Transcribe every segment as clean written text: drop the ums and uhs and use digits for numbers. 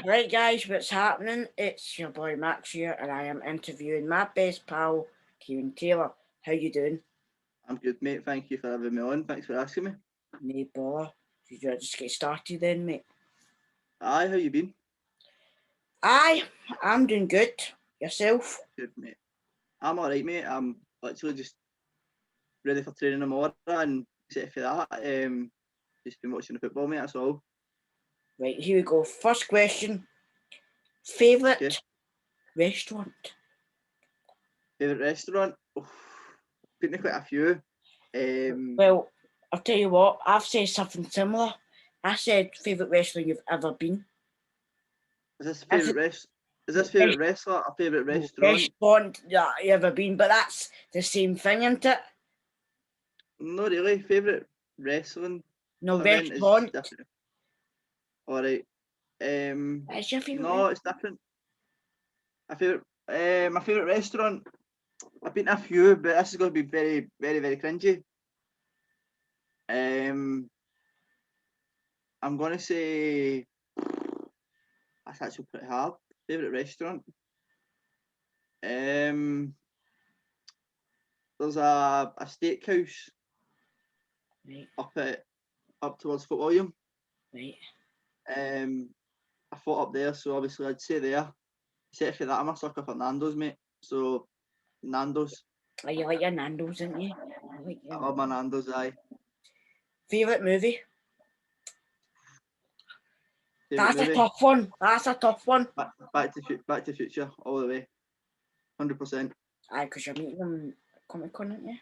Right, guys, what's happening? It's your boy Max here, and I am interviewing my best pal, Kieran Taylor. How you doing? I'm good, mate. Thank you for having me on. Thanks for asking me. No bother. You just get started then, mate. Aye, how you been? Aye, I'm doing good. Yourself? Good, mate. I'm alright, mate. I'm literally just ready for training tomorrow and excited for that. Just been watching the football, mate. That's all. Right, here we go. First question. Okay. Favourite restaurant? Favourite restaurant? Oh, been to quite a few. Um, Well, I'll tell you what, I've said something similar. I said favourite restaurant you've ever been. is this Is favourite it rest? Is this favourite wrestler or favourite restaurant? restaurant that you ever been? But that's the same thing, isn't it? Not really. Favourite wrestling No, event is restaurant. different. Alright. It's your favourite No, it's different. My favourite restaurant. I've been to a few, but this is going to be very, very, very cringy. Um, I'm going to say that's actually pretty hard. Favorite restaurant? Um, there's a steakhouse right, up towards Fort William. right. Um, I fought up there, so obviously I'd say there. Except for that, I'm a sucker for Nando's, mate. So Nando's, Oh, you like your Nando's, don't you? I love my Nando's. Aye. Favourite movie? Favorite That's a movie? tough one. That's a tough one. Back to Future, all the way, 100%. Aye, because you're meeting them Comic Con, aren't you?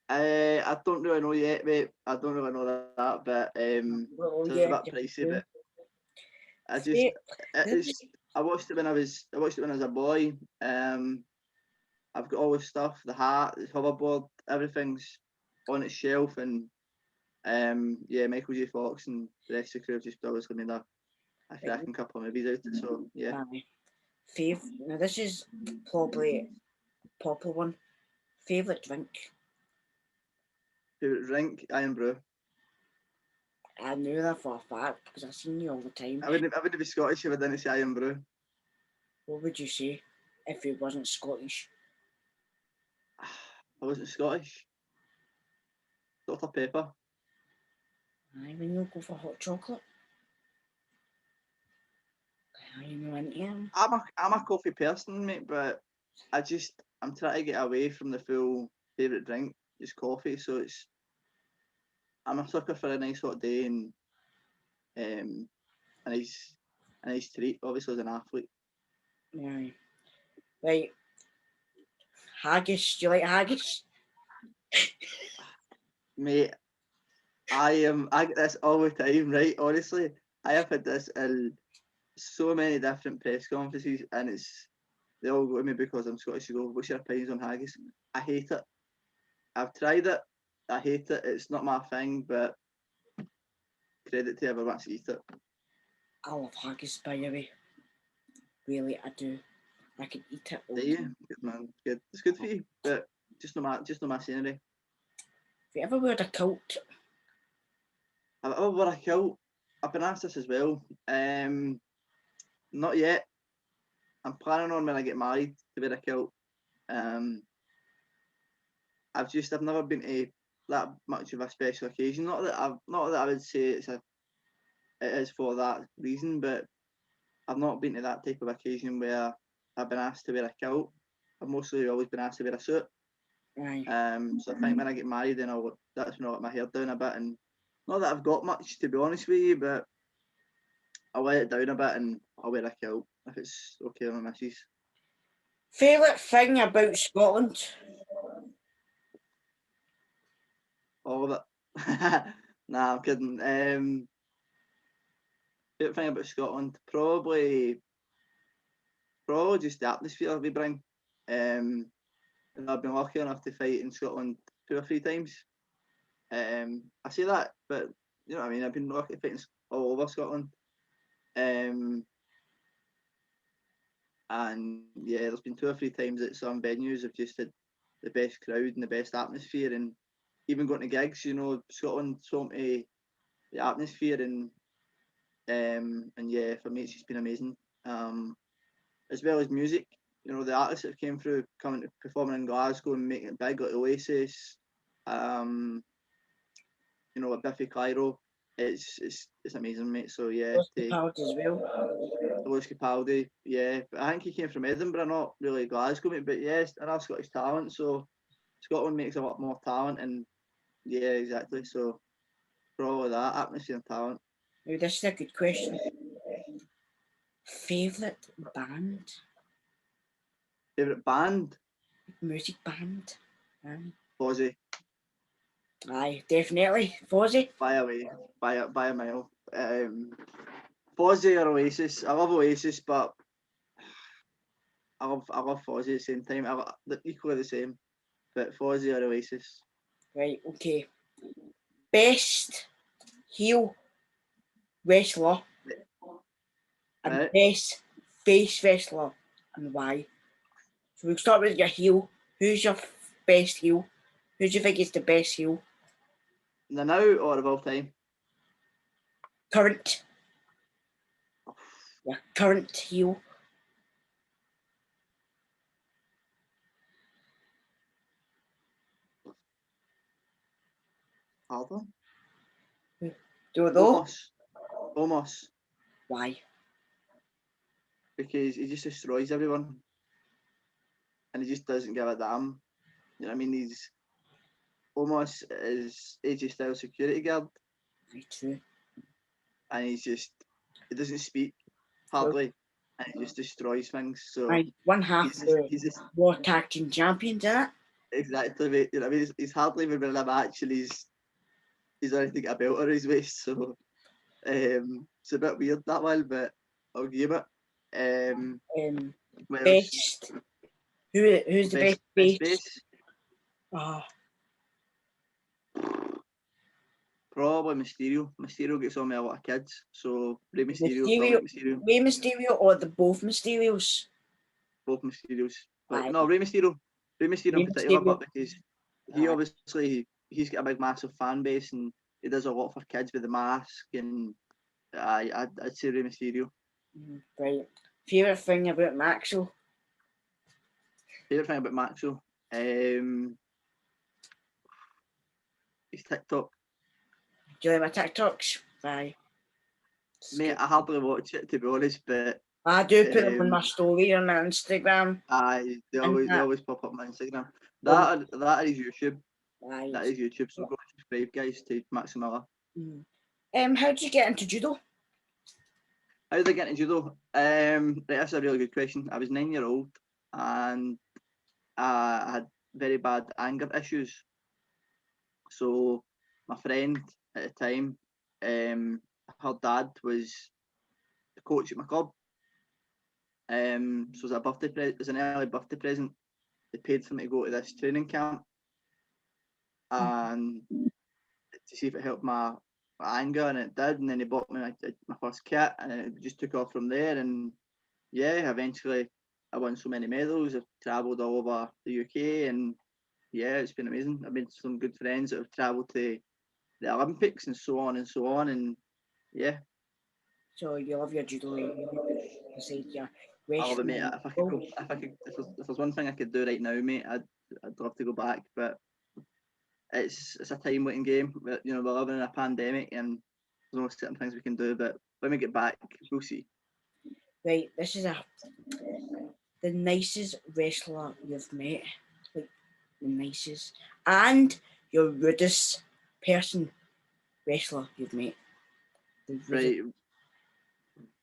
I don't really know yet, mate. I don't really know that, but Well, so it's a bit yeah. pricey. But I just Fa- it's I watched it when I was a boy. I've got all the stuff, the hat, the hoverboard, everything's on its shelf, and yeah, Michael J. Fox and the rest of the crew have just obviously made a Right, cracking couple of movies out of it. So yeah, aye. Now this is probably a popular one. Favourite drink? favorite drink, Iron Brew. I knew that for a fact because I've seen you all the time. I wouldn't be Scottish if I didn't say Iron Brew. What would you say if you wasn't Scottish? I wasn't Scottish. Dr Pepper. Aye, when you go for hot chocolate. Aye, you know, into him. I'm a coffee person, mate, but I'm trying to get away from the full favourite drink, just coffee. So I'm a sucker for a nice hot day and um, a nice treat. Obviously, as an athlete, Aye. Right, haggis. Do you like haggis? mate. I get this all the time, right? Honestly, I have had this in so many different press conferences, and they all go to me because I'm Scottish. They go, "What's your opinions on haggis?" I hate it. I've tried it. I hate it. It's not my thing, but credit to whoever wants to eat it. I love haggis, by the way. Really, I do. I can eat it all Do the you? time. Good man. Good. It's good for you, but just not my scenery. Have you ever wear a kilt? Have I ever wore a kilt? I've been asked this as well. Not yet. I'm planning on when I get married to wear a kilt. Um, I've never been to that much of a special occasion. Not that I would say it is for that reason, but I've not been to that type of occasion where I've been asked to wear a kilt. I've mostly always been asked to wear a suit. Aye. So I think when I get married, then that's when I'll let my hair down a bit. And not that I've got much, to be honest with you, but I'll let it down a bit and I'll wear a kilt if it's okay with my missus. Favourite thing about Scotland? All of it. Nah, I'm kidding. Favorite thing about Scotland, probably just the atmosphere we bring. Um, I've been lucky enough to fight in Scotland 2 or 3 times. I say that, but you know what I mean. I've been lucky fighting all over Scotland. Um, and yeah, there's been 2 or 3 times that some venues have just had the best crowd and the best atmosphere, and even going to gigs. You know, Scotland's home to the atmosphere, and And yeah, for me, it's just been amazing. As well as music, you know, the artists that came through coming to performing in Glasgow and making it big, like Oasis, you know, like Biffy Clyro, it's amazing, mate. So yeah, What's the part as well? Lewis Capaldi, yeah. But I think he came from Edinburgh, not really Glasgow, mate. But yes, another Scottish talent. So Scotland makes a lot more talent, and yeah, exactly. So for all of that, atmosphere and talent. Now, this is a good question. Favourite band? Favorite band? Music band? Aye, Fozzy, Aye, definitely. Fozzy? by a way, by a mile. Fozzy or Oasis. I love Oasis, but I love Fozzy at the same time. They're equally the same, but Fozzy or Oasis. Right, okay. Best heel wrestler and Right. best face wrestler and why? So we'll start with your heel. Who's your best heel? Who do you think is the best heel? The now or of all time? Current. Your current heel. Hard one. Do you know? Omos. Omos. Why? Because he just destroys everyone and he just doesn't give a damn. You know what I mean? He's Omos is AJ Styles security guard Very true. and he doesn't speak Well, hardly and he just destroys things. So I one half the he's just War Tag Team Champions, isn't it? exactly mate. You know what I mean? He's hardly even been in a match and he's already got a belt on his waist. So it's a bit weird that one, but I'll give it. Um, What else? best. Who's the best Best base? base? Oh, Probably Mysterio. Mysterio gets on me a lot of kids, so Rey Mysterio, Mysterio, Dominic Mysterio, Rey Mysterio, or the both Mysterios? both Mysterios. But Aye, no, Rey Mysterio in Rey particular, Mysterio. but because he Aye. obviously he's got a big massive fan base and he does a lot for kids with the mask and I'd say Rey Mysterio. Right. Favorite thing about Maxwell? Favorite thing about Maxwell, his TikTok. Do you like my TikToks? Aye. Mate, Skip. I hardly watch it to be honest, but I do put them on um, my story on my Instagram. And they that. always pop up on my Instagram. Um, That is YouTube. aye. That is YouTube. So go subscribe, guys, to Max Miller. Mm. How did you get into judo? How did I get into judo? Right, that's a really good question. I was 9 year old and I had very bad anger issues. So my friend at the time, her dad was the coach at my club. So as an early birthday present, they paid for me to go to this training camp and to see if it helped my anger, and it did. And then he bought me my first kit, and then it just took off from there. And yeah, eventually I won so many medals. I've travelled all over the UK, and yeah, it's been amazing. I've made some good friends that have travelled to the Olympics and so on and so on. And yeah, So you love your judo. You said your I love it, mate. wrestling. If I could go, if there's one thing I could do right now, mate, I'd love to go back. But it's a time waiting game. You know, we're living in a pandemic, and there's no certain things we can do. But when we get back, we'll see. Right, this is the nicest wrestler you've met. Like the nicest. And your rudest person wrestler you've met. The rudest. Right,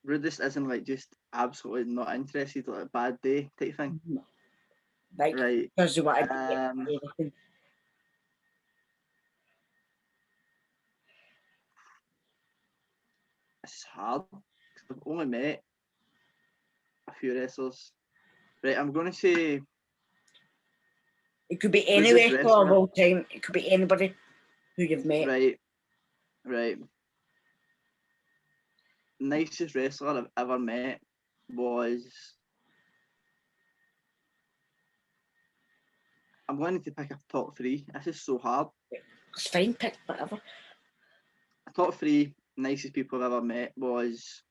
rudest isn't like just absolutely not interested, like a bad day type thing. Like Right. because of what I get Um, anything. it's hard. 'Cause I've only met a few wrestlers. Right, I'm gonna say It could be any rudest wrestler of wrestler. all time. It could be anybody who you've met. Right, right. Nicest wrestler I've ever met was. I'm going to pick a top three. This is so hard. It's fine, pick whatever. A top three. nicest people I've ever met was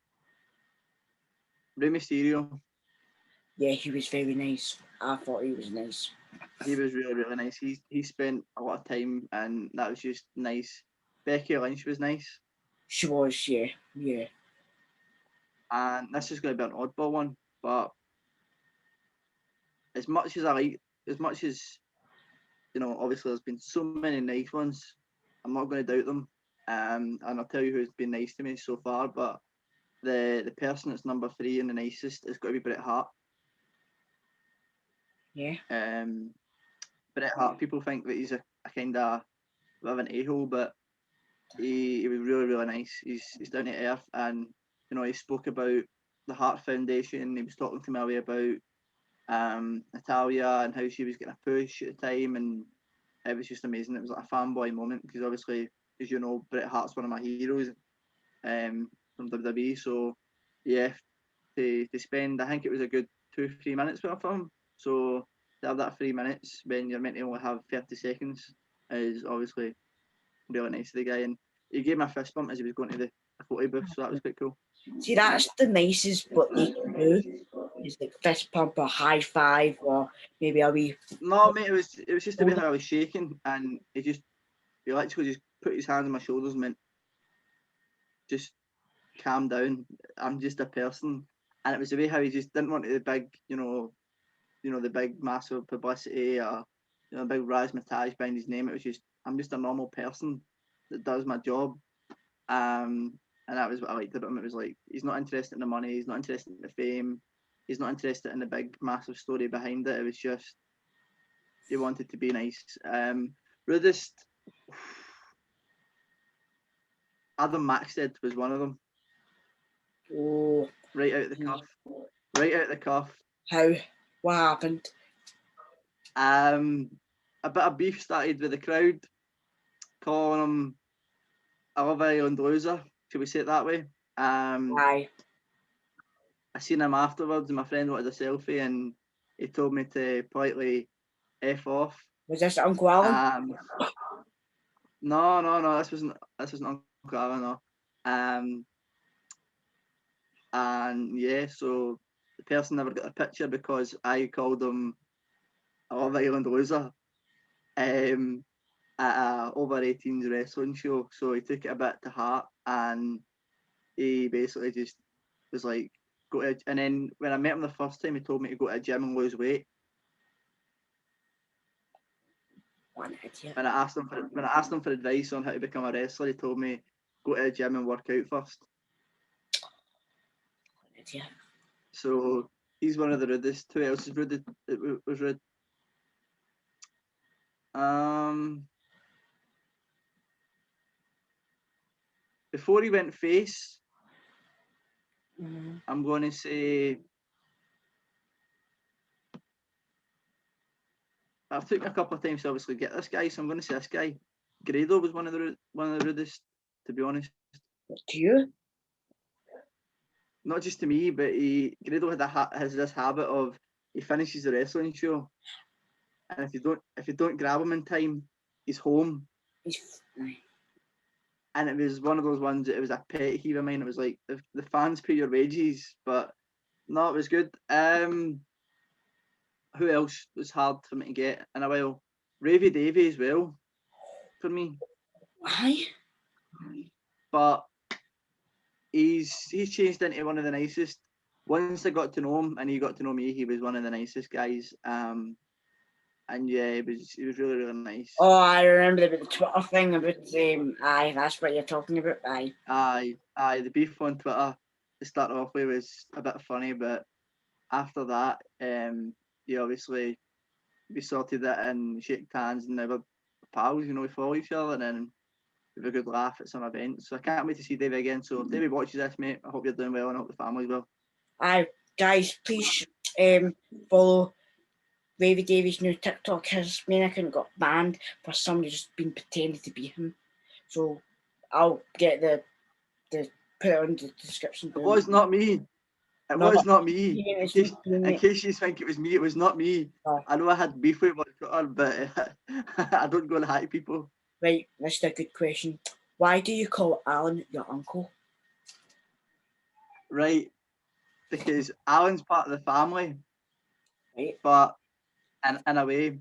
Rey Mysterio. Yeah, he was very nice. I thought he was nice. He was really, really nice. He spent a lot of time, and that was just nice. Becky Lynch was nice, She was, yeah, yeah. and this is going to be an oddball one, but as much as I like, as much as obviously there's been so many nice ones. I'm not going to doubt them, and I'll tell you who's been nice to me so far. But the person that's number 3 and the nicest is got to be Bret Hart. Yeah. Bret Hart. People think that he's a kind of an a-hole, but he was really, really nice. He's down to earth, and he spoke about the Hart Foundation. He was talking to me about Natalia and how she was getting a push at the time, and it was just amazing. It was like a fanboy moment because obviously, as you know, Bret Hart's one of my heroes from WWE. So yeah, to spend, I think it was a good 2-3 minutes with him. So to have that 3 minutes when you're meant to only have 30 seconds is obviously really nice of the guy. And he gave me a fist bump as he was going to the photo booth, so that was quite cool. See, that's the nicest what they can do. Is like fist pump or high five or maybe a wee. No, mate, it was just the way how I was shaking, and he literally just put his hands on my shoulders and went, just calm down. I'm just a person. And it was the way how he just didn't want the big, the big massive publicity or big razzmatazz behind his name. It was just, I'm just a normal person that does my job. And that was what I liked about him. It was like, he's not interested in the money, he's not interested in the fame, he's not interested in the big massive story behind it. It was just, he wanted to be nice. Rudest, Adam Maxted was one of them. Oh, right out of the cuff. Right out of the cuff. How? What happened? A bit of beef started with the crowd, calling him a Love Island loser. Should we say it that way? Aye. I seen him afterwards, and my friend wanted a selfie, and he told me to politely F off. Was this Uncle Alan? No. This wasn't Uncle Alan. No. And yeah, so the person never got a picture because I called him a Love Island loser at a over 18s wrestling show. So he took it a bit to heart, and he basically just was like, go to, and then when I met him the first time, he told me to go to a gym and lose weight. One idiot. When I asked him for advice on how to become a wrestler, he told me go to a gym and work out first. One idiot. So he's one of the rudest. Who else is rude? It was rude. Before he went face, I'm going to say I've taken a couple of times to obviously get this guy, so I'm going to say this guy. Grado was one of the rudest, to be honest. To you? Not just to me, but Grado has this habit of he finishes the wrestling show, and if you don't grab him in time, he's home. And it was one of those ones. It was a pet heave of mine. It was like the fans pay your wages, but no, it was good. Who else was hard for me to get in a while? Ravy Davy as well, for me. Aye. But he's changed into one of the nicest. Once I got to know him and he got to know me, he was one of the nicest guys. And yeah, he was really, really nice. Oh, I remember about the Twitter thing about aye, that's what you're talking about, aye. Aye, the beef on Twitter to start off with was a bit funny, but after that, obviously we sorted it and shook hands and they were pals, we follow each other and then we have a good laugh at some events. So I can't wait to see Davey again. So if Davey watches this, mate, I hope you're doing well and I hope the family's well. Aye, guys, please follow Ravy Davy's new TikTok. His main account got banned for somebody just been pretending to be him. So I'll get the put it in the description. It was not me. It was not me. In case you think it was me, it was not me. Oh. I know I had beef with him on Twitter, but I don't go and hack people. Right, that's a good question. Why do you call Alan your uncle? Right, because Alan's part of the family, Right? but in a way,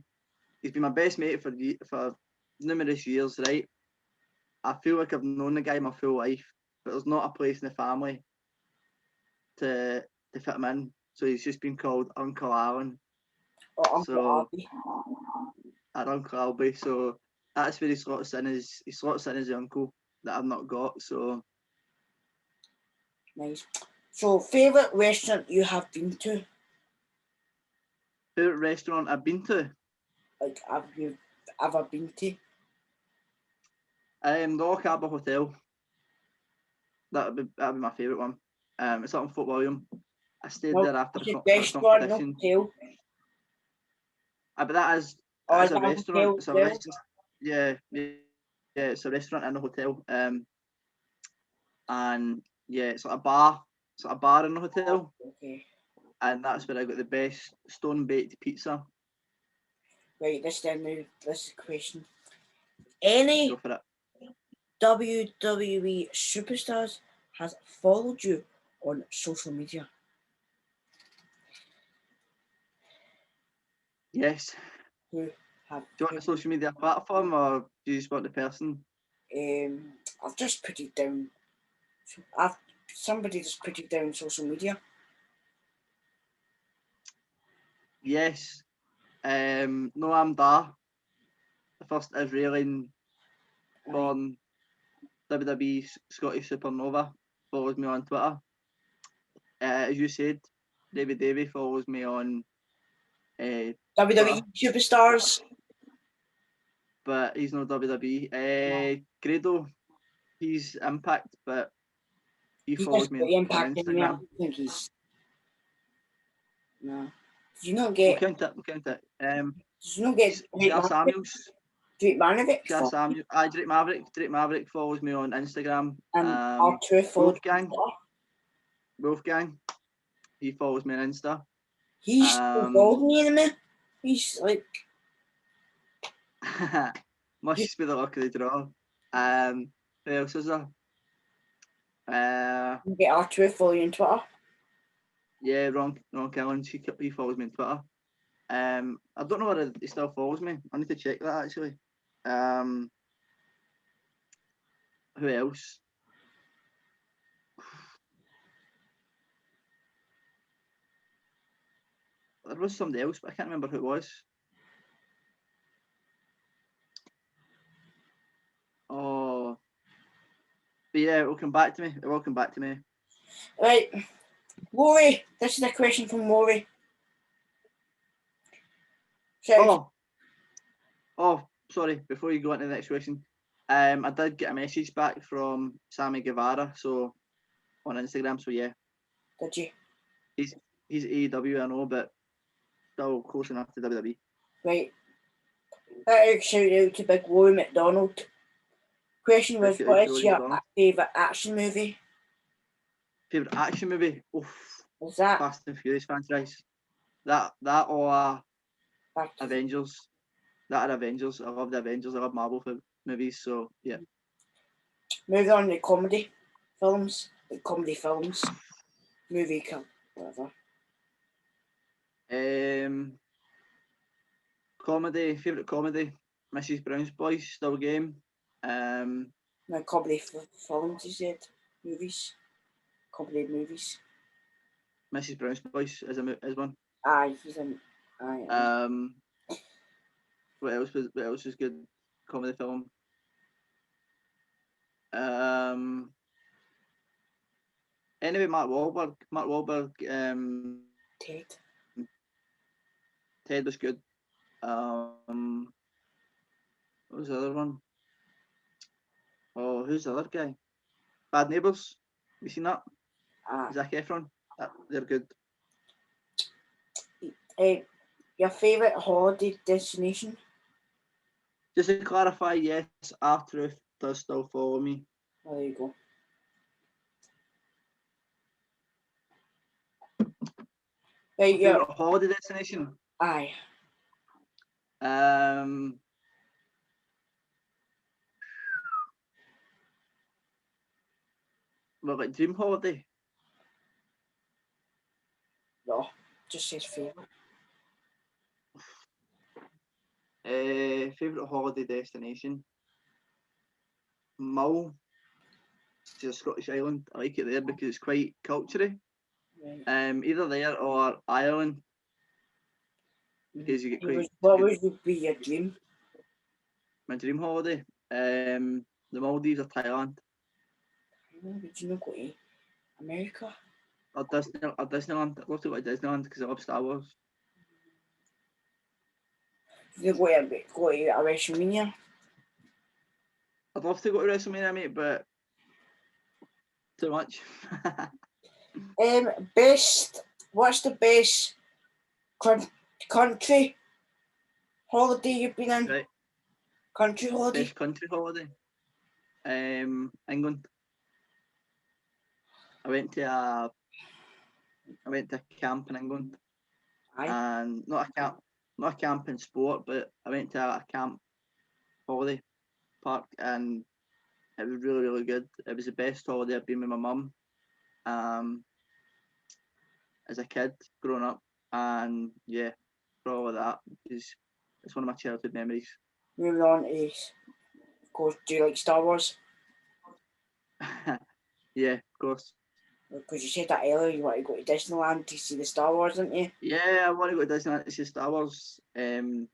he's been my best mate for numerous years, right? I feel like I've known the guy my full life, but there's not a place in the family to fit him in. So he's just been called Uncle Alan. Or Uncle So Albie? our Uncle Albie. So that's where he slots in as the uncle that I've not got. So Nice. So, favourite restaurant you have been to? favourite restaurant I've been to? Like, have you ever been to? The Lock Hotel. That'd be my favourite one. It's up in Fort William. I stayed No, there after it's a for a restaurant, no competition. hotel. But that is Or is a that a restaurant. hotel It's a as well? restaurant. Yeah, it's a restaurant in a hotel. And yeah, it's like a bar. It's like a bar in the hotel, Okay. and that's where I got the best stone baked pizza. Right, this then now, this is the question. Go Any for it. WWE superstars has followed you on social media? Yes. Who have Do you want a social media platform or do you just want the person? I've just put it down. I've somebody just put it down social media. Yes. Noam Dar, the first Israeli born WWE Scottish Supernova, follows me on Twitter. As you said, David Davey follows me on WWE Twitter, superstars. but he's not WWE. Grado, he's Impact, but he He's follows just me got on impact in me. I Instagram. don't think he's no. Did you not We'll get? count it. We'll count it. Did you not get Jar Samuels. Drake Manovic Jar for? Samuels. Drake Maverick. Drake Maverick follows me on Instagram. And our truth followed. Wolfgang. He follows me on Insta. He's followed me in a minute. He's like Must just be the luck of the draw. Who else is there? you get our truth follow you on Twitter. Yeah, Ron Killens. He follows me on Twitter. I don't know whether he still follows me. I need to check that actually. Who else? There was somebody else, but I can't remember who it was. Oh, but yeah, it will come back to me. It will come back to me. Right, Rory. This is a question from Rory. Oh, sorry. Before you go into the next question, I did get a message back from Sammy Guevara, so on Instagram. So yeah, Did you? He's AEW, I know, but still close enough to WWE. Right. Big shout out to Big Rory McDonald. Question was, what is your favourite action movie? Favourite action movie? Oof. Was that Fast and Furious franchise? That or Avengers? That or Avengers? I love the Avengers. I love Marvel movies. So yeah. Moving on to comedy films, like comedy films, movie, whatever. Comedy, favourite comedy, Mrs. Brown's Boys, still game. No, comedy films, you said. Movies. Comedy movies. Mrs. Brown's Boys is one. Aye, he's in. Aye. What else was good? Comedy film. Anyway, Mark Wahlberg. Ted was good. What was the other one? Oh, who's the other guy? Bad Neighbours. You seen that? Zac Efron. They're good. Your favourite holiday destination? Just to clarify, yes, R-Truth does still follow me. Oh, there you go. Right, Favourite holiday destination? Aye. Well, like dream holiday. No, just says favourite. Favourite holiday destination. Mull, it's a Scottish island. I like it there because it's quite cultural. Right. Either there or Ireland because you get quite What good. would be your dream? My dream holiday. The Maldives or Thailand Would you not go to America? or Disneyland. I'd love to go to Disneyland because I love Star Wars. Would you go to a WrestleMania? I'd love to go to WrestleMania, mate, but too much. Best. What's the best country holiday you've been in? Right, Country holiday. best country holiday. England. I went to a camp in England, Aye. and not a camp in sport, but I went to a camp holiday park, and it was really really good. It was the best holiday I've been with my mum, as a kid growing up, and yeah, for all of that is it's one of my childhood memories. Moving on to go. Do you like Star Wars? Yeah, of course. Because you said that earlier, you want to go to Disneyland to see the Star Wars, didn't you? Yeah, I want to go to Disneyland to see Star Wars. Does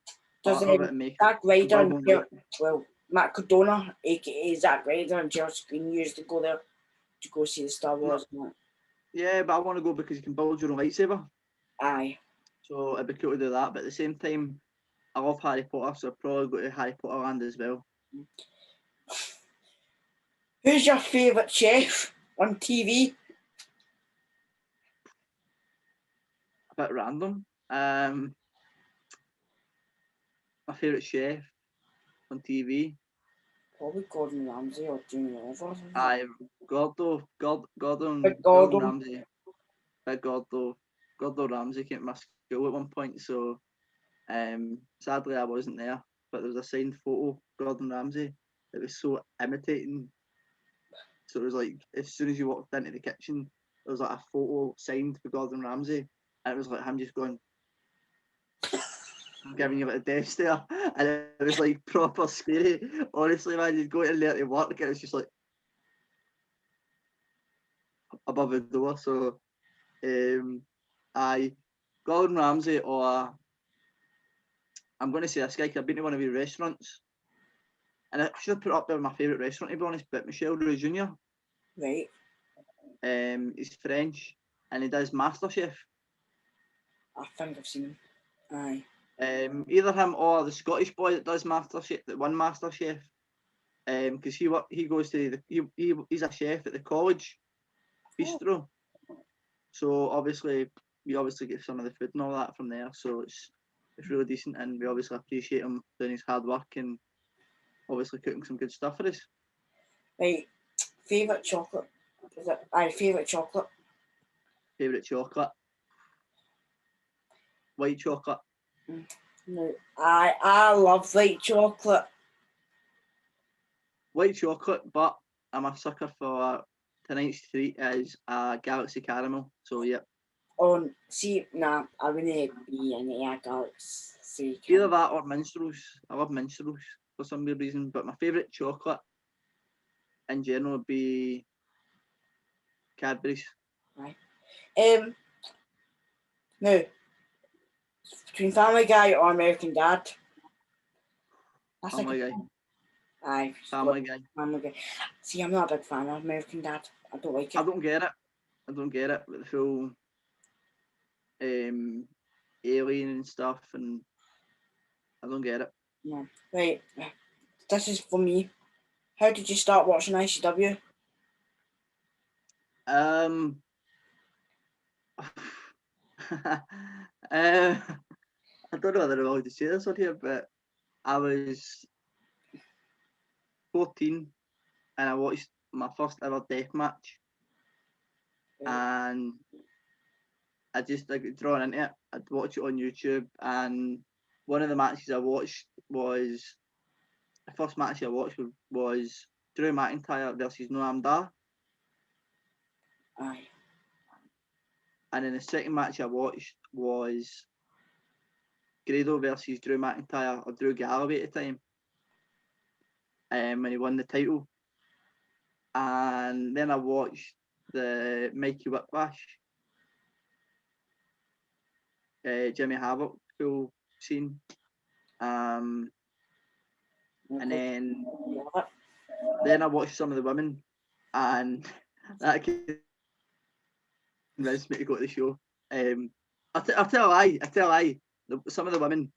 Part of it and make Zack Ryder well, and Matt Cardona, aka Zack Ryder and Chelsea Green, used to go there to go see the Star Wars. yeah, but I want to go because you can build your own lightsaber. Aye. So it'd be cool to do that. But at the same time, I love Harry Potter, so I'd probably go to Harry Potter Land as well. Who's your favourite chef on TV? A bit random. My favourite chef on TV. Probably Gordon Ramsay or Jamie Oliver. I Gordon Big Gordon. Ramsay. Big Gordon Ramsay came to my school at one point, so sadly I wasn't there. But there was a signed photo of Gordon Ramsay. It was so imitating. So it was like as soon as you walked into the kitchen, there was like a photo signed for Gordon Ramsay, and it was like him just going, giving you like a death stare, and it was like proper scary. Honestly, man, you'd go in there to work, and it was just like above the door. So, I Gordon Ramsay, or I'm going to say this guy. 'Cause I've been to one of his restaurants, and I should have put up there my favourite restaurant to be honest. But Michel Roux Jr. Right. He's French, and he does MasterChef. I think I've seen him. Aye. Either him or the Scottish boy that does MasterChef, that won MasterChef. Because he goes to he's a chef at the college bistro. So obviously we obviously get some of the food and all that from there. So it's really decent, and we obviously appreciate him doing his hard work and obviously cooking some good stuff for us. Right. Favourite chocolate? Is it? Aye, favourite chocolate. Favourite chocolate? White chocolate. No. I love white chocolate. White chocolate, but I'm a sucker for tonight's treat is a Galaxy Caramel. So yeah. See, nah, I wouldn't be in the Galaxy. Either that or minstrels. I love minstrels for some weird reason. But my favourite chocolate in general would be Cadbury's. Right. Now, between Family Guy or American Dad. Family Guy. Aye. Family Guy. Family Guy. See, I'm not a big fan of American Dad. I don't like it. I don't get it with the full alien and stuff, and I don't get it. No. Right. This is for me. How did you start watching ICW? I don't know whether I'm allowed to say this on here, but I was 14 and I watched my first ever death match, and I just got drawn into it. I'd watch it on YouTube, and one of the matches I watched was the first match I watched was Drew McIntyre versus Noam Dar. Aye. And then the second match I watched was Grado versus Drew McIntyre, or Drew Galloway at the time, when he won the title. And then I watched the Mikey Whiplash, Jimmy Havoc full scene. And then I watched some of the women, and that convinced me to go to the show. I tell a lie. Some of the women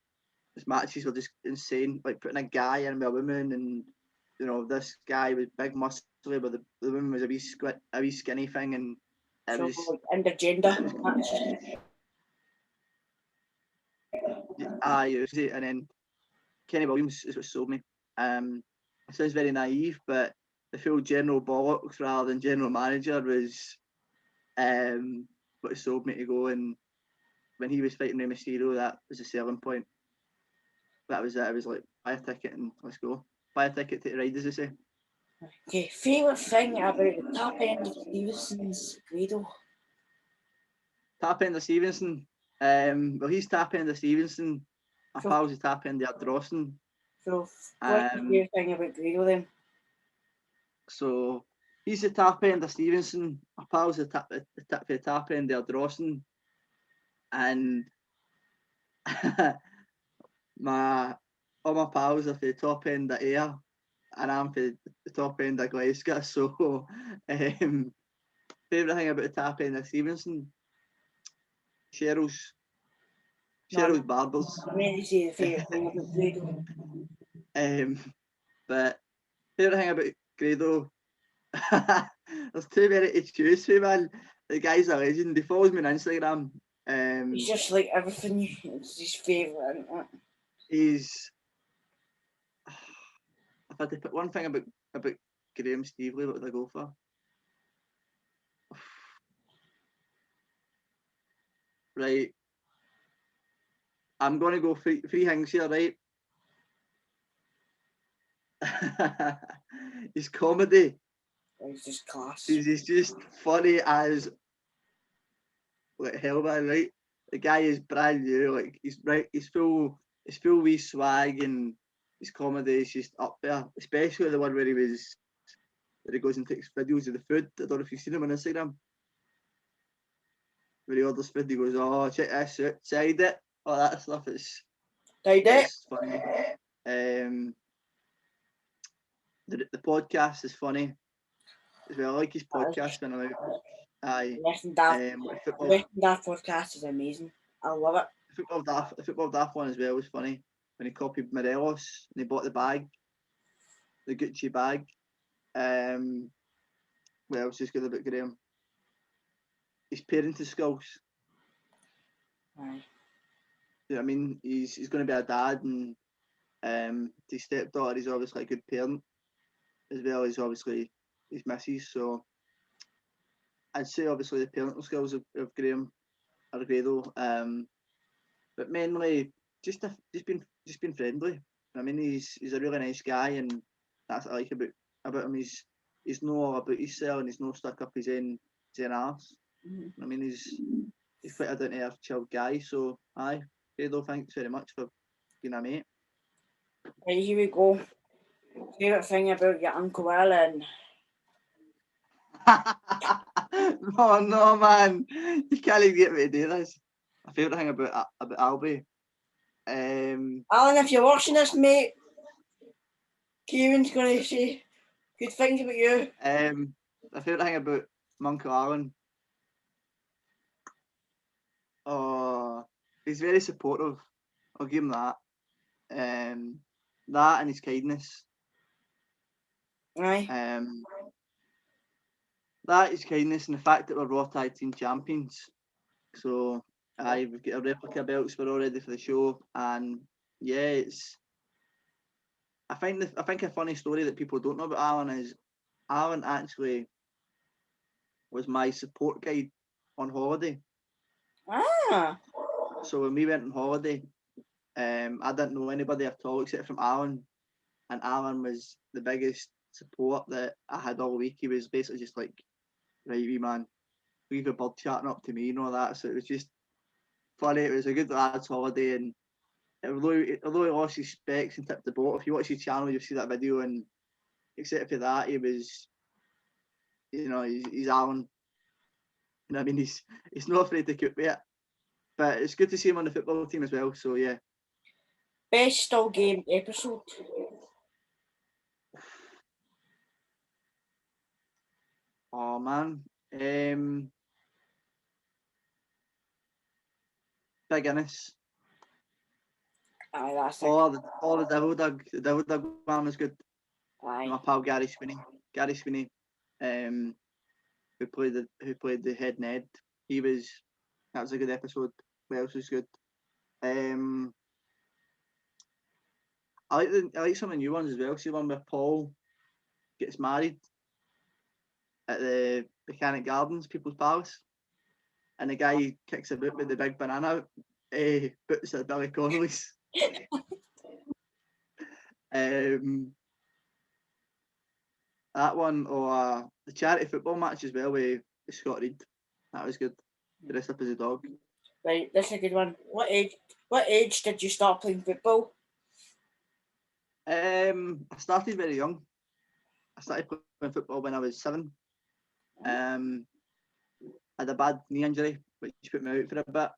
matches were just insane. Like putting a guy in with a woman, and this guy was big, muscly, but the woman was a wee skinny thing, and it So was. like intergender matches. And then Kenny Williams is what sold me. It sounds very naive, but the full general bollocks rather than general manager was what sold me to go. And when he was fighting Rey Mysterio, that was a selling point. That was it. I was like, buy a ticket and let's go. Buy a ticket to the ride, as they say. Okay, favourite thing about the top end of Stevenson's Grado? Top end of Stevenson. Well, he's top end of Stevenson. My So, pal's the top end of Ardrossan. so what's your favourite thing about Grado then? So he's the top end of Stevenson. My pal's the top end of Ardrossan. And all my pals are for the top end of Ayr, and I'm for the top end of Glasgow. So favourite thing about the top end of Stevenson, Cheryl's No, Barbers. I mean to say the favourite thing about Grado. But favourite thing about Grado, there's too many to choose from, man. The guy's a legend. He follows me on Instagram. He's just like everything. It's his favourite, isn't it? He's. If I had to put one thing about Graham Stevely, what would I go for? Right. I'm gonna go three things here, right? His comedy. It's just class. He's just funny as like hell, man, right? The guy is brand new, like he's full wee swag, and his comedy is just up there. Especially the one where he goes and takes videos of the food. I don't know if you've seen him on Instagram. Where he orders food, he goes, "Oh, check this out, side it," all that stuff. It's funny. The podcast is funny as well. I like his podcast when I'm out. Aye. That podcast is amazing. I love it. The football daft one as well was funny when he copied Morelos and he bought the bag, the Gucci bag. What else is good about Graham? His parenting skills. Aye. You know what I mean? He's going to be a dad, and his stepdaughter is obviously a good parent, as well as obviously his missus. So I'd say obviously the parenting skills of Graham are great though. But mainly just being friendly. I mean, he's a really nice guy, and that's what I like about him. He's not all about himself, and he's not stuck up his own arse. Mm-hmm. I mean, he's quite a down to earth, chilled guy. So aye, Fredo, thanks very much for being a mate. Right, here we go. Favourite thing about your Uncle Alan? No, man, you can't even get me to do this. My favourite thing about Albie. Alan, if you're watching this, mate, Kieran's going to say good things about you. My favourite thing about my Uncle Alan. Oh, he's very supportive. I'll give him that. That and his kindness. Aye. That is kindness, and the fact that we're Raw Tag Team Champions. So we've got our replica belts. We're all ready for the show, and yeah, I think a funny story that people don't know about Alan is Alan actually was my support guide on holiday. Ah. So when we went on holiday, I didn't know anybody at all except from Alan, and Alan was the biggest support that I had all week. He was basically just like, right, wee man, leave a bird chatting up to me and all that. So it was just funny. It was a good lad's holiday, and although he lost his specs and tipped the boat, if you watch his channel, you'll see that video. And except for that, he was, he's Alan. And I mean, he's not afraid to cook with it. But it's good to see him on the football team as well. So yeah. Best still game episode. Oh man, Big Innes. Aye, that's it. All the Devil Dog one was good. Aye. My pal Gary Sweeney, who played the head Ned. That was a good episode. What else was good? I like some of the new ones as well. See the one where Paul gets married at the Botanic Gardens, People's Palace, and the guy kicks a boot with the big banana boots at Billy Connolly's. That one, or the charity football match as well with Scott Reed. That was good. Dressed up as a dog. Right, this is a good one. What age did you start playing football? I started very young. I started playing football when I was 7. I had a bad knee injury, which put me out for a bit.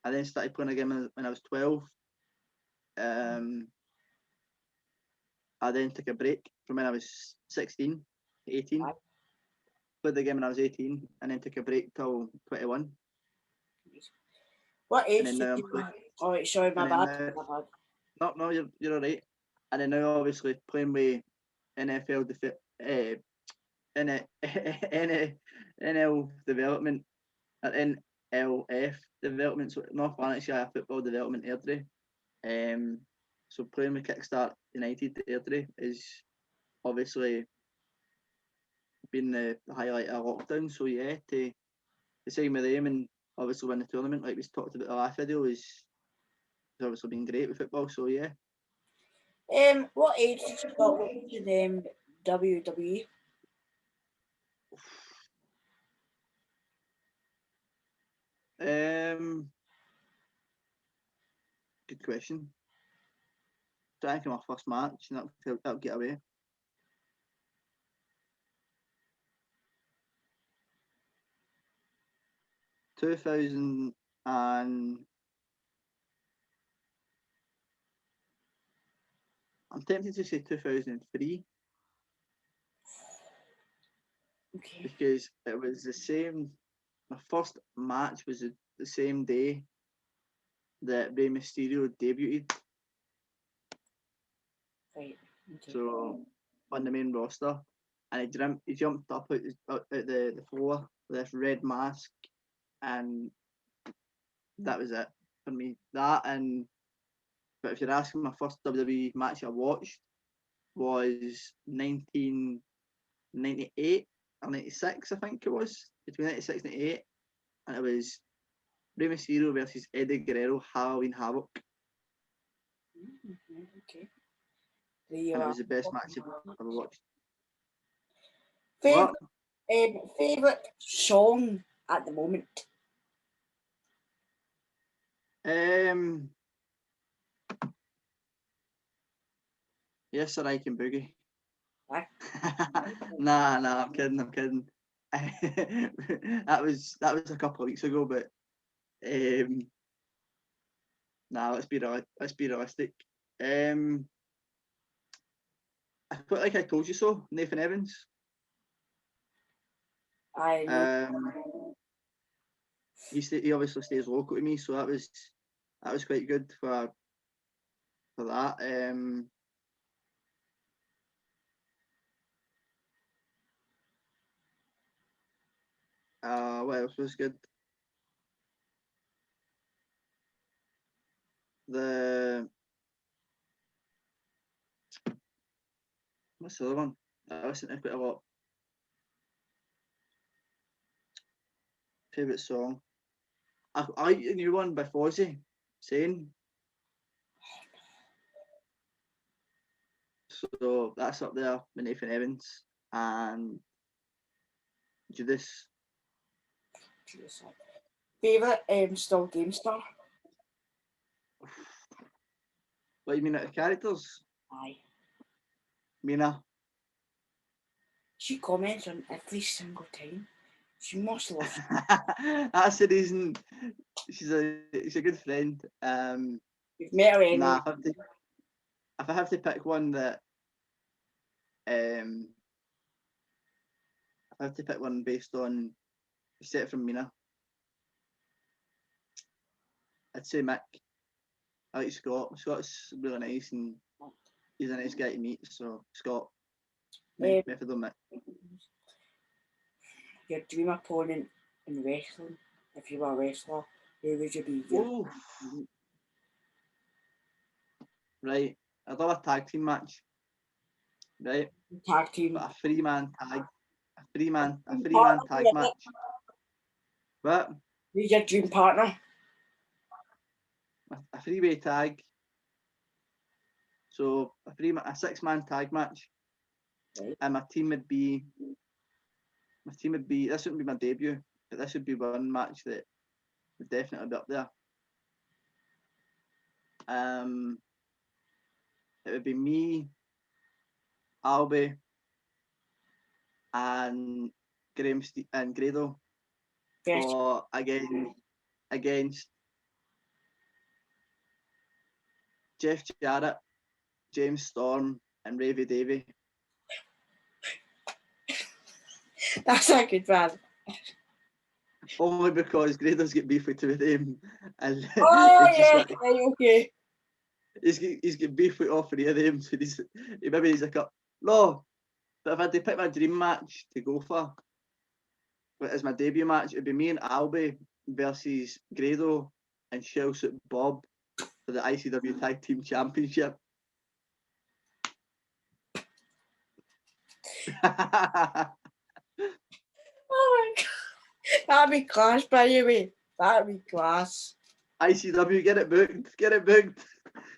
I then started playing again when I was 12. I then took a break from when I was 16 to 18. Played the game when I was 18, and then took a break till 21. What age And did then you? Oh, wait, sorry, my bad. My bad. No, you're all right. And then now, obviously, playing with NFL NL development, or NLF development, so North Lanarkshire Football Development Airdrie. So playing with Kickstart United Airdrie is obviously been the highlight of lockdown. So yeah, to sign with them and obviously win the tournament, like we talked about the last video, is obviously been great with football. So yeah. What age did you start watching WWE? Good question. Trying to my first match, and that'll get away. 2000 and I'm tempted to say 2003 Okay. because it was the same. My first match was the same day that Rey Mysterio debuted. Right. Okay. So on the main roster, and he jumped up out the floor with this red mask, and that was it for me. But if you're asking, my first WWE match I watched was 1998 or 96, I think it was, between 96 and 98, and it was Rey Mysterio versus Eddie Guerrero, Halloween Havoc, Okay. There you and it are. was the best match I've ever watched. Favorite, What? favorite song at the moment? Yes, Sir, I Can Boogie. Aye. Nah, I'm kidding. that was a couple of weeks ago, but nah, let's be realistic. I quite like I Told You So, Nathan Evans. I know. He obviously stays local to me, so that was quite good for that. What else was good? The What's the other one? I listen to quite a lot. Favorite song. I like the new one by Fozzy, Saying. So that's up there with Nathan Evans and Judas. Favourite still game star? What you mean out of characters? Aye. Mina. She comments on every single time. She must love That's the reason. She's a good friend. You've met her anyway. Nah, if I have to pick one that if I have to pick one based on set from Mina, I'd say Mick. I like Scott. Scott's really nice and he's a nice guy to meet. So Scott, method on Mick. Your dream opponent in wrestling, if you were a wrestler, who would you be? Oh, right. I'd love a tag team match. Right. Tag team. But a three man tag Partner, match. What? who's your dream partner? A three-way tag. So a six-man tag match. Right. And my team would be this wouldn't be my debut, but this would be one match that would definitely be up there. It would be me, Albie, and and Grado for against Jeff Jarrett, James Storm, and Ravy Davy. That's a good one. Only because Grado's get beef with two of them, and Oh yeah, okay. He's got beef with all three of them, so he's like, no. But if I had to pick my dream match to go for, as my debut match, it'd be me and Albie versus Grado and Shell Suit Bob for the ICW Tag Team Championship. Oh my god, that'd be class, by the way. That'd be class. ICW, get it booked. Get it booked.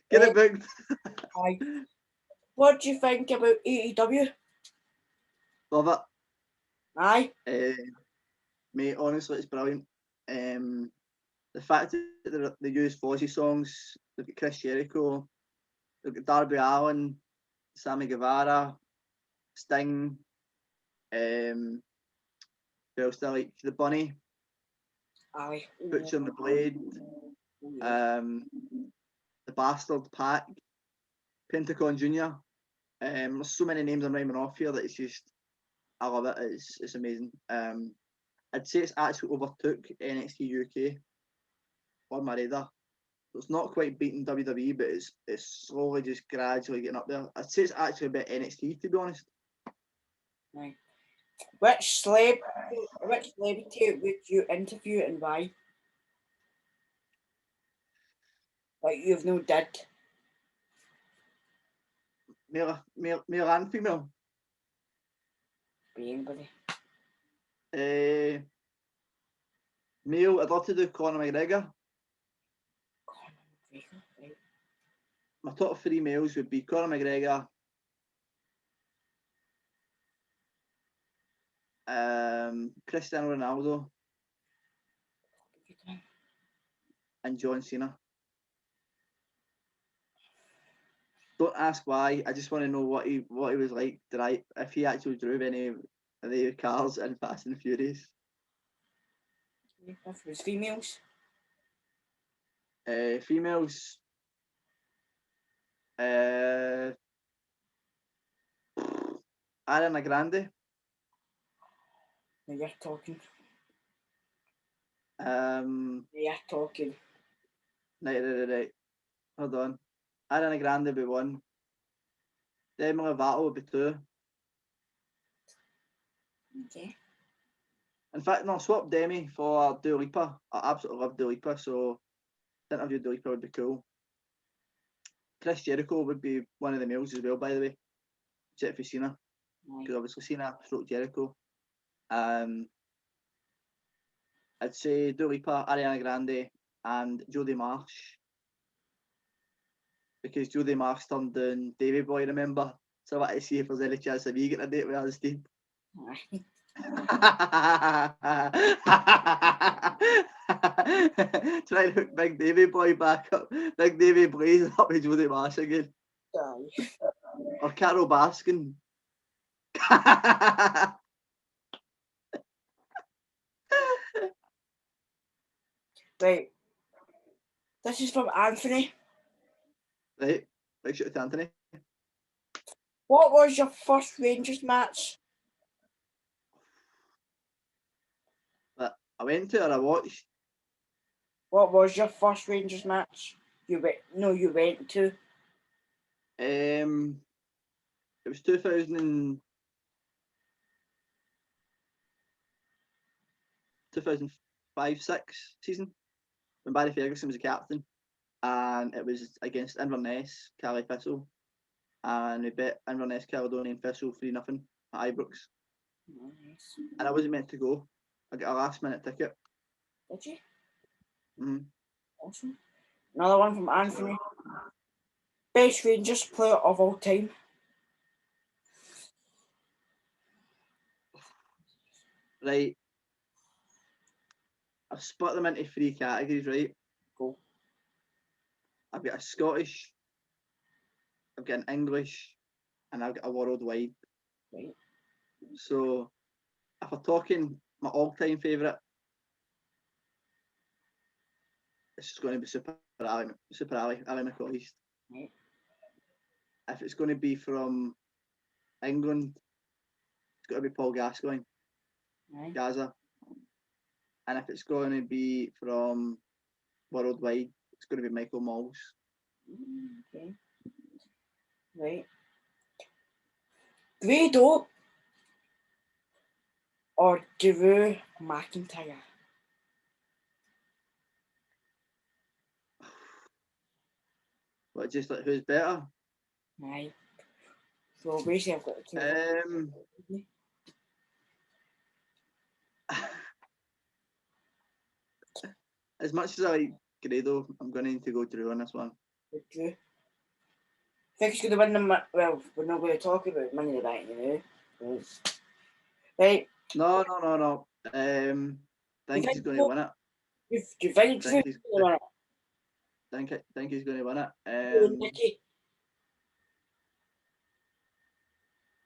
Get it booked. Aye. What do you think about AEW? Love it. Aye. Mate, honestly, it's brilliant. The fact that they use Fozzy songs, they've got Chris Jericho, they've got Darby Allin, Sammy Guevara, Sting, who else do I like? The Bunny, Aye. Butcher and the Blade, the Bastard Pack, Pentacon Jr. There's so many names I'm rhyming off here that it's just, I love it. It's amazing. I'd say it's actually overtook NXT UK on my radar. So it's not quite beating WWE, but it's slowly just gradually getting up there. I'd say it's actually a bit NXT, to be honest. Right. Which celebrity would you interview and why? Like you've no did. Male and female. Be anybody. Male, I'd love to do Conor McGregor. Right. My top three males would be Conor McGregor, Cristiano Ronaldo, and John Cena. Don't ask why. I just want to know what he was like. If he actually drove any of the cars in Fast and Furious. If it was females. Females. Ariana Grande. Now you're talking. You're talking. Right. Hold on. Ariana Grande would be one. Demi Lovato would be two. Okay. In fact, no, swap Demi for Dua Lipa. I absolutely love Dua Lipa, so interview Dua Lipa would be cool. Chris Jericho would be one of the males as well, by the way, except for Cena, because obviously Cena stroke Jericho. I'd say Dua Lipa, Ariana Grande, and Jodie Marsh, because Jodie Marsh turned down Davey Boy, remember? So I want to see if there's any chance of me getting a date with her instead. Try to hook Big Davy Boy back up. Big Davy Blaze up with Jodie Marsh again. Aye. Or Carol Baskin. Right. This is from Anthony. Right, big shout out to Anthony. What was your first Rangers match? That I went to or I watched. What was your first Rangers match? You went to. It was 2005-6 season when Barry Ferguson was the captain, and it was against Inverness, Cali Thistle, and we bet Inverness Caledonian Thistle 3-0 at Ibrox, Nice. and I wasn't meant to go. I got a last minute ticket. Did you? Mm. Awesome. Another one from Anthony. Best Rangers player of all time. Right, I've split them into 3 categories. Right, Go. I've got a Scottish, I've got an English, and I've got a worldwide. Right. So if we're talking my all-time favourite, it's going to be Super Ali McCoist. Right. If it's going to be from England, it's got to be Paul Gascoigne, Right. Gaza. And if it's going to be from worldwide, it's going to be Michael Mols. Okay. Right. Grado or Drew McIntyre? But just like who's better? Right. So basically, I've got the Um, two. as much as I like Grado, I'm going to need to go Drew on this one. Drew. Think he's going to win the well, we're not going to talk about Money in the Bank, you know. Right. No. I You think he's think going to win it. you think I Drew's think he's. going to win Think he's going to win it. it? Nicky.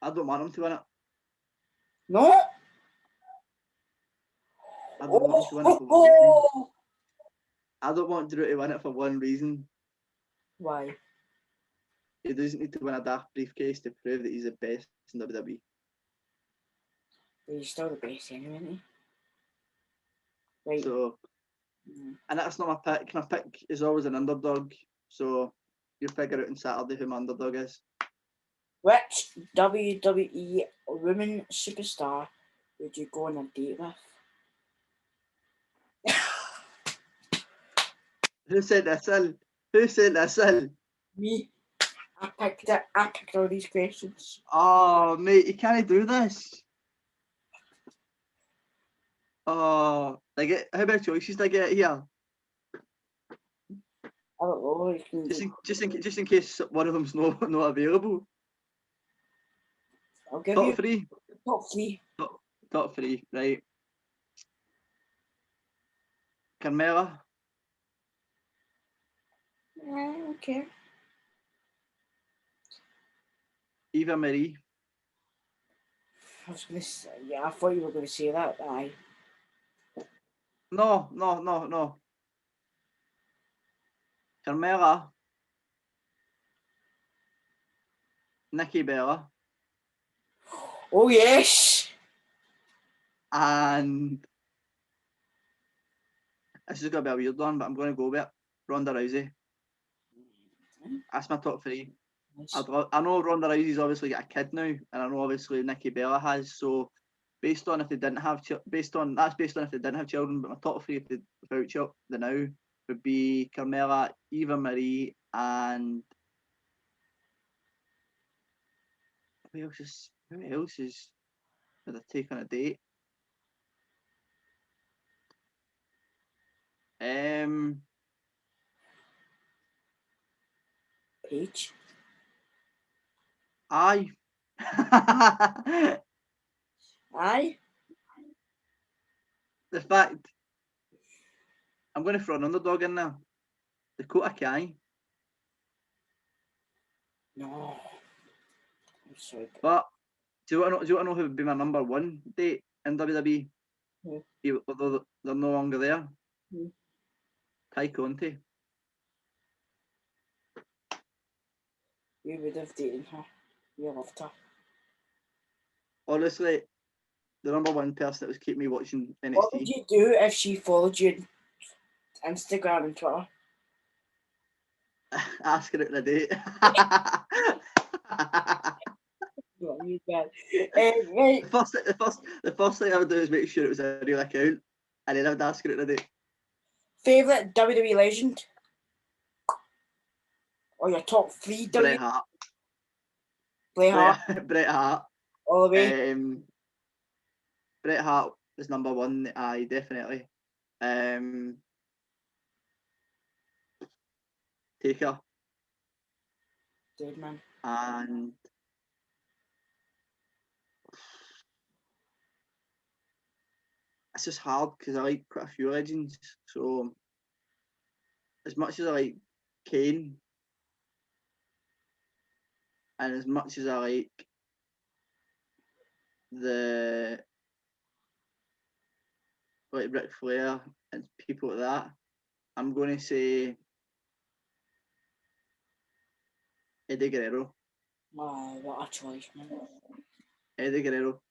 I don't want him to win it. No? I don't want him to win it for one reason. Oh! I don't want Drew to win it for one reason. Why? He doesn't need to win a daft briefcase to prove that he's the best in WWE. But he's still the best anyway, isn't he? Right. So, and that's not my pick. My pick is always an underdog. So you'll figure out on Saturday who my underdog is. Which WWE women superstar would you go on a date with? Who said this in? Who said this in? Me. I picked it. I picked all these questions. Oh, mate, you can't do this. Oh, how many choices did I get here? I don't know. You can Just in case one of them's not available. I'll give Top you 3. top 3. Top 3, right. Carmella, Okay. Eva Marie, I was gonna say, yeah, I thought you were gonna say that. Aye. No. Carmella, Nikki Bella, Oh yes. and this is going to be a weird one, but I'm going to go with it. Ronda Rousey. That's my top 3. Nice. I know Ronda Rousey's obviously got a kid now, and I know obviously Nikki Bella has. So based on if they didn't have based on if they didn't have children, but my top 3 without children now would be Carmella, Eva Marie, and who else is would I take on a date? Paige. Aye. Aye. the fact I'm going to throw an underdog in there. Dakota Kai. No. I'm sorry. But do you want to know who would be my number one date in WWE? Who? Although they're no longer there. Who? Ty Conti. You would have dated her. You loved her. Honestly, the number one person that was keeping me watching What would NXT. you do if she followed you on Instagram and Twitter? Ask her out on a date. What you bad. Right. The first thing I would do is make sure it was a real account, and then I would ask her out on a date. Favorite WWE legend? Or your top three Bret WWE? Hart. Bret Hart Bret Hart. all the way. Bret Hart is number one. Aye, definitely. Taker Dead man. and it's just hard because I like quite a few legends. So as much as I like Kane, and as much as I like the Ric Flair and people like that, I'm going to say Eddie Guerrero. Oh, what a choice, man. Eddie Guerrero.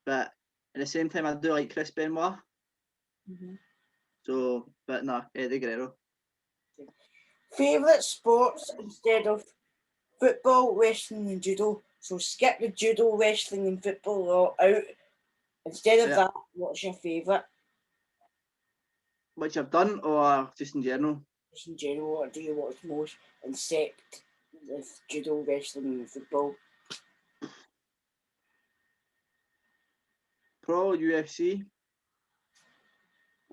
But at the same time, I do like Chris Benoit. Mm-hmm. So, but no, Eddie Guerrero. Favorite sports instead of football, wrestling, and judo. So skip the judo, wrestling, and football all out. Instead of Yeah. that, what's your favourite? Which I've done, or just in general? Just in general, what do you watch most? Except the judo, wrestling, and football. Pro UFC.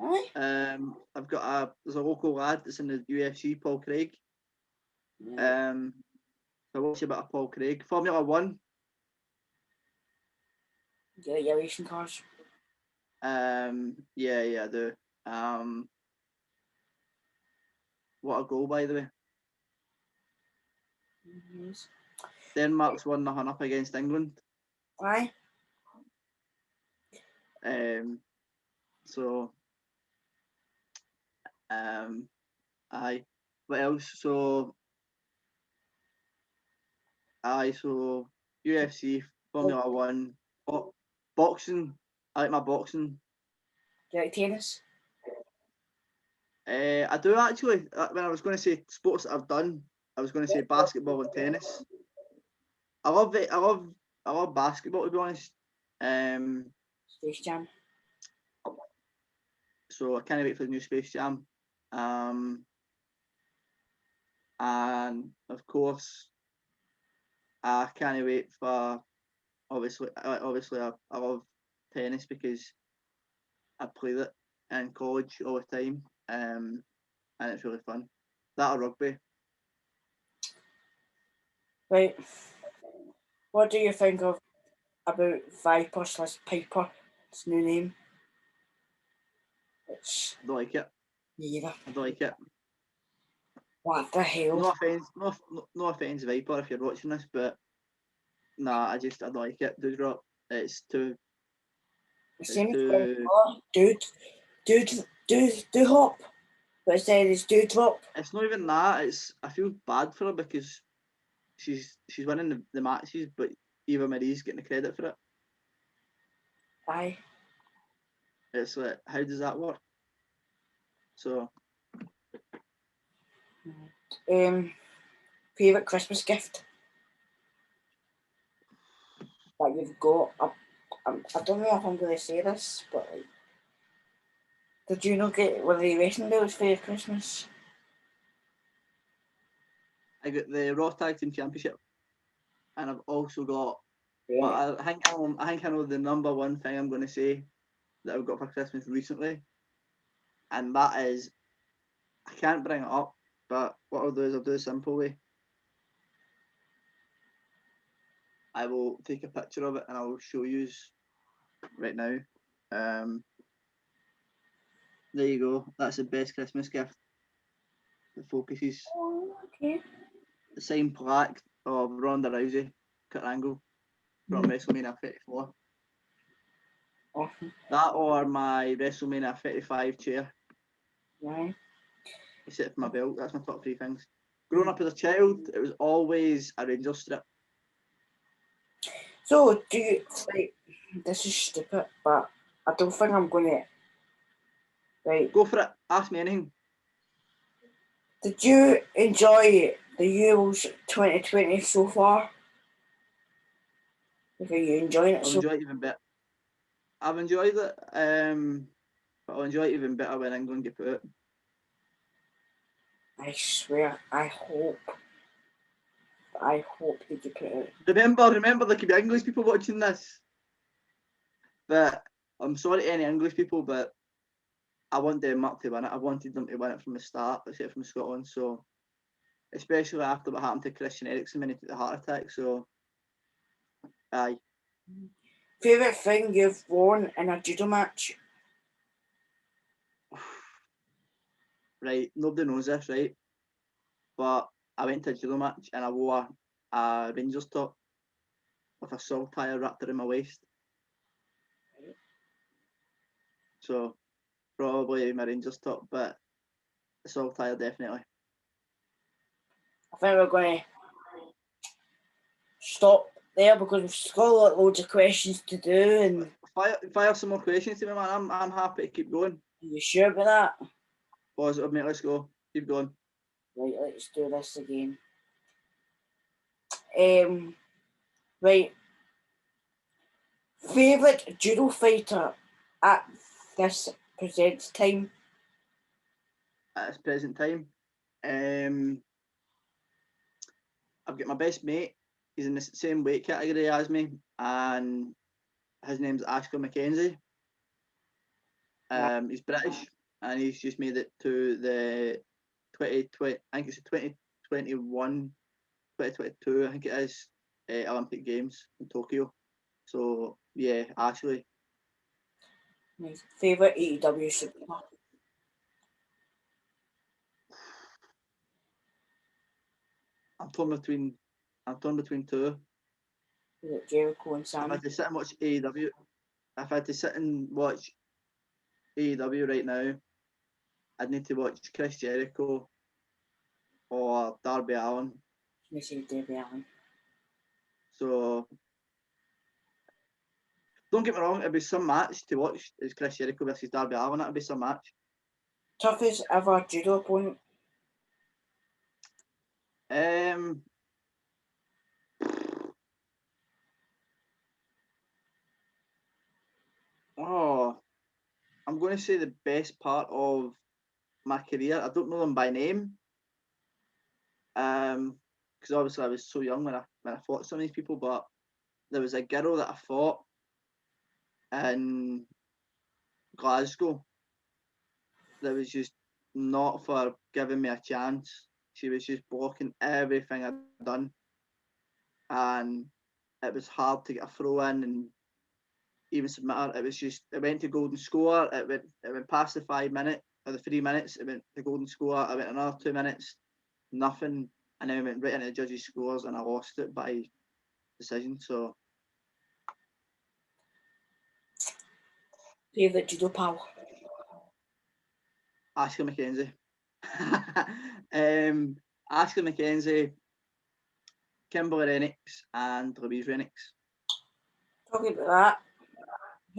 Aye. I've got there's a local lad that's in the UFC, Paul Craig. Yeah. So I watch a bit of Paul Craig. Formula One. Yeah, your racing cars. Yeah, I do. What a goal, by the way. Yes. Denmark's 1-0 up against England. Aye. So aye. What else? So UFC, Formula One, boxing. I like my boxing. Do you like tennis? I do actually. When I was going to say sports that I've done, I was going to say basketball and tennis. I love it. I love basketball, to be honest. Space Jam. So I can't wait for the new Space Jam. And of course, I can't wait for obviously I love tennis because I played it in college all the time, and it's really fun. That or rugby. Right. What do you think of about Viper slash Piper? Its new name. It's I don't like it. neither. I don't like it. What the hell? No offense, no offense, Viper, if you're watching this, but nah, I don't like it. Do drop. It's too. The It's same as too. dude hop. But instead it's dude drop. It's not even that. I feel bad for her because she's winning the matches, but Eva Marie's getting the credit for it. Aye. It's like, how does that work? So Favourite Christmas gift that you've got? I don't know if I'm going to say this, but like, did you not get one of the racing bills for your Christmas? I got the Raw Tag Team Championship, and I've also got. But Yeah. I think I know the number one thing I'm going to say that I've got for Christmas recently, and that is I can't bring it up, but what I'll do is I'll do a simple way. I will take a picture of it and I will show you right now. There you go. That's the best Christmas gift. The focuses. Oh, okay. The signed plaque of Ronda Rousey, Kurt Angle from WrestleMania 34. Awesome. That or my WrestleMania 35 chair. Right. I sit for my belt. That's my top three things. Growing up as a child, it was always a Ranger strip. So, do you, like, this is stupid, but I don't think I'm going to, right. Go for it. Ask me anything. Did you enjoy the Euros 2020 so far? Like, are you enjoying it I'll so enjoy it even better. I've enjoyed it, but I'll enjoy it even better when England get put out. I swear, I hope they get put out. Remember, there could be English people watching this. But I'm sorry to any English people, but I want Denmark to win it. I wanted them to win it from the start, except from Scotland. So, especially after what happened to Christian Eriksen when he took the heart attack. So, aye. Favourite thing you've worn in a judo match? Right, nobody knows this, right? But I went to a judo match and I wore a Rangers top with a saltire wrapped around my waist. So, probably my Rangers top, but the saltire definitely. I think we're going to stop there because we've still got loads of questions to do. And Fire some more questions to me, man. I'm happy to keep going. are you sure about that? Positive, mate. Let's go. Keep going. Right, let's do this again. Right. Favourite judo fighter at this present time? At this present time, I've got my best mate. He's in the same weight category as me, and his name's Ashker Mackenzie. He's British, and he's just made it to the 2020. I think it's the 2021, 2022. I think it is Olympic Games in Tokyo. So yeah, Ashley. Nice. Favourite AEW superstar? I'm torn between. I'm torn between two. Is it Jericho and If I Sammy? had to sit and watch AEW, if I had to sit and watch AEW right now, I'd need to watch Chris Jericho or Darby Allin. I say Debbie Allen. So don't get me wrong, it'd be some match to watch. Is Chris Jericho versus Darby Allin? That'd be some match. Toughest ever judo opponent? Um, oh, I'm going to say the best part of my career. I don't know them by name. Because obviously I was so young when I fought some of these people, but there was a girl that I fought in Glasgow that was just not for giving me a chance. She was just blocking everything I'd done, and it was hard to get a throw in and even submit her. It was just it went to golden score. It went past the 5 minute or the 3 minutes. It went to golden score. I went another 2 minutes, nothing, and then we went right into the judges' scores, and I lost it by decision. So Favourite judo pal? Ashker Mackenzie. Ashker Mackenzie, Kimberly Rennicks, and Louise Rennicks. Talking about that,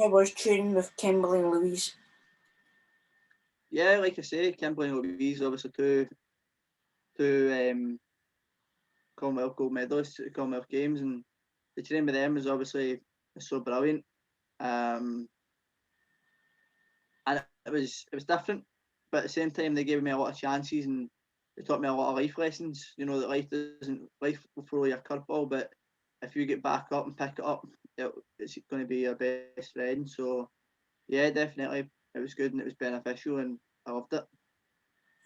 I was training with Kimberly and Louise. Yeah, like I say, Kimberly and Louise, obviously two Commonwealth gold medalists at the Commonwealth Games, and the training with them is obviously so brilliant. And it was different, but at the same time they gave me a lot of chances and they taught me a lot of life lessons. You know that life will throw you a curveball, but if you get back up and pick it up, it's going to be your best friend. So yeah, definitely it was good and it was beneficial and I loved it.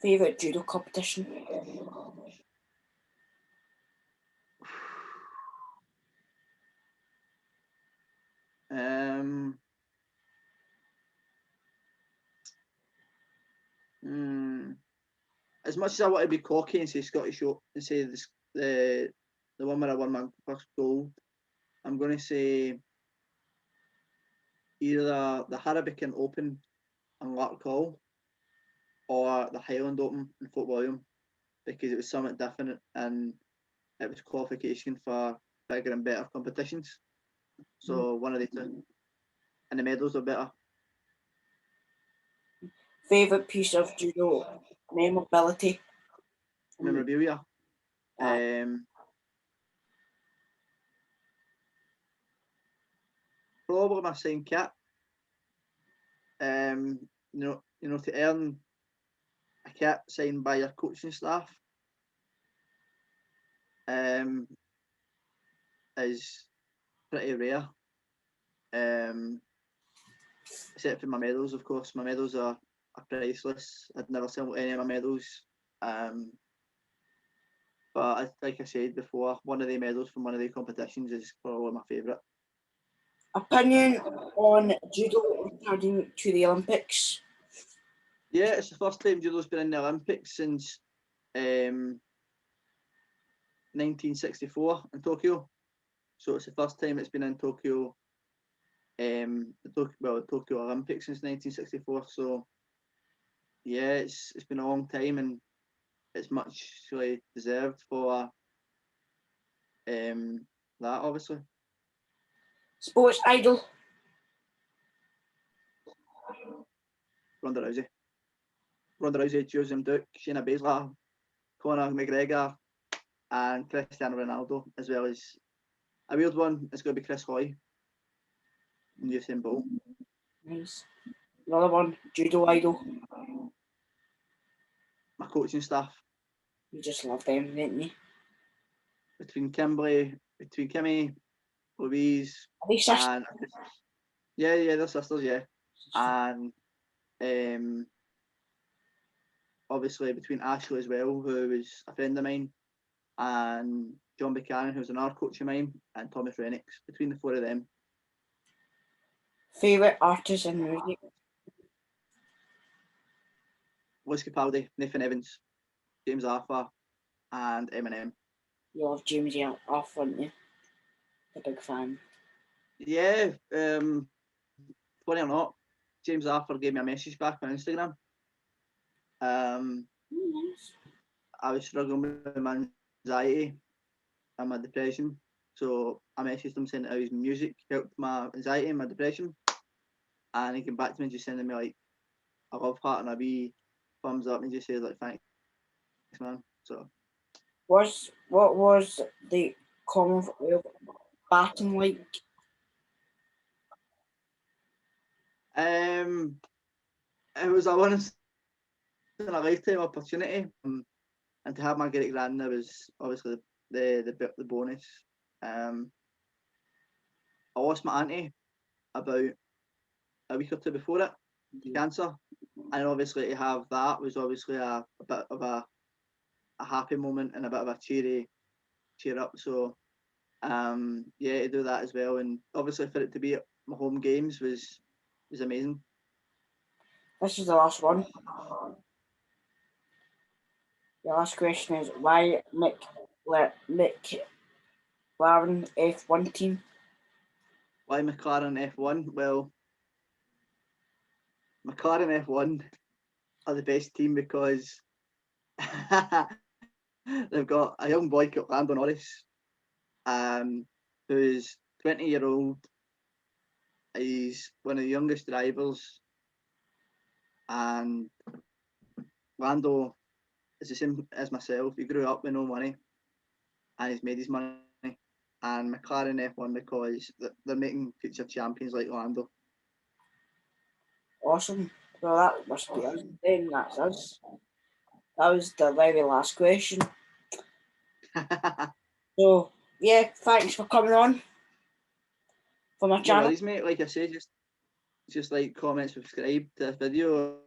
Favourite judo competition? Um, as much as I want to be cocky and say Scottish Open and say this, the one where I won my first gold, I'm going to say either the Harabican Open in Larkhall or the Highland Open in Fort William, because it was something different and it was qualification for bigger and better competitions. So one of the two, and the medals are better. Favourite piece of judo memorability? Memorabilia. Aye. Probably my signed kit. To earn a kit signed by your coaching staff is pretty rare. Except for my medals, of course. My medals are priceless. I'd never sell any of my medals. But like I said before, one of the medals from one of the competitions is probably my favourite. Opinion on judo returning to the Olympics? Yeah, it's the first time judo's been in the Olympics since 1964 in Tokyo. So it's the first time it's been in Tokyo, the Tokyo Olympics since 1964. So yeah, it's been a long time and it's much really deserved for that, obviously. Sports idol? Ronda Rousey, Joseph Duke, Shayna Baszler, Conor McGregor, and Cristiano Ronaldo, as well as a weird one. It's going to be Chris Hoy and Usain Bolt. Nice. Another one, judo idol. My coaching staff. You just love them, didn't you? Between Kimmy, Louise, Are they sisters? and yeah, they're sisters, yeah, and obviously between Ashley as well, who was a friend of mine, and John Buchanan, who's another coach of mine, and Thomas Renix. Between the four of them. Favourite artist in music? Wiz Capaldi, Nathan Evans, James Arthur, and Eminem. You love James Arthur, aren't you? A big fan. Yeah, funny or not, James Arthur gave me a message back on Instagram. Nice. I was struggling with my anxiety and my depression, so I messaged him saying that his music helped my anxiety and my depression, and he came back to me just sending me like a love heart and a wee thumbs up, and just said like thanks man. So What was the Commonwealth batting like? It was a once in a lifetime opportunity, and to have my great grand there was obviously the bonus. I lost my auntie about a week or two before it, cancer, and obviously to have that was obviously a bit of a happy moment and a bit of a cheer up. So yeah, to do that as well, and obviously for it to be at my home games was amazing. This is the last one. The last question is why McLaren F1 team? Why McLaren F1? Well, McLaren F1 are the best team because they've got a young boy called Lando Norris, who's 20-year-old. He's one of the youngest drivers, and Lando is the same as myself. He grew up with no money, and he's made his money. And McLaren F1 because they're making future champions like Lando. Awesome. Well, that must be us then. That's us. That was the very last question. So, yeah, thanks for coming on for my No channel. worries, mate. Like I said, just like, comment, subscribe to this video,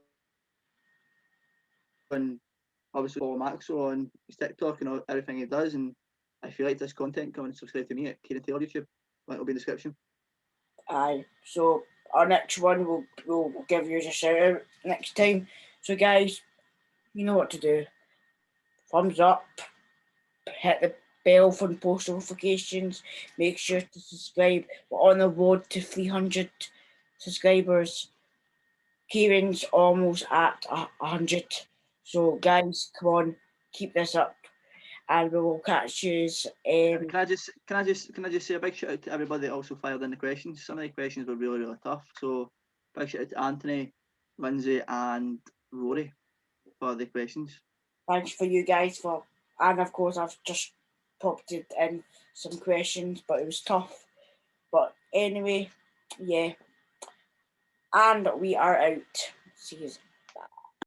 and obviously follow Maxo on his TikTok and everything he does. And if you like this content, come and subscribe to me at Kieran Taylor YouTube. Link will be in the description. Aye. So our next one we'll give you a shout out next time. So guys, you know what to do. thumbs up, hit the bell for post notifications, make sure to subscribe. We're on the road to 300 subscribers. Kieran's almost at 100. So guys, come on, keep this up, and we will catch you. Can I just say a big shout out to everybody that also fired in the questions. Some of the questions were really tough. So big shout out to Anthony, Lindsay, and Rory for the questions. Thanks for you guys for, and of course I've just popped it in some questions, but it was tough. But anyway, yeah, and we are out. See you.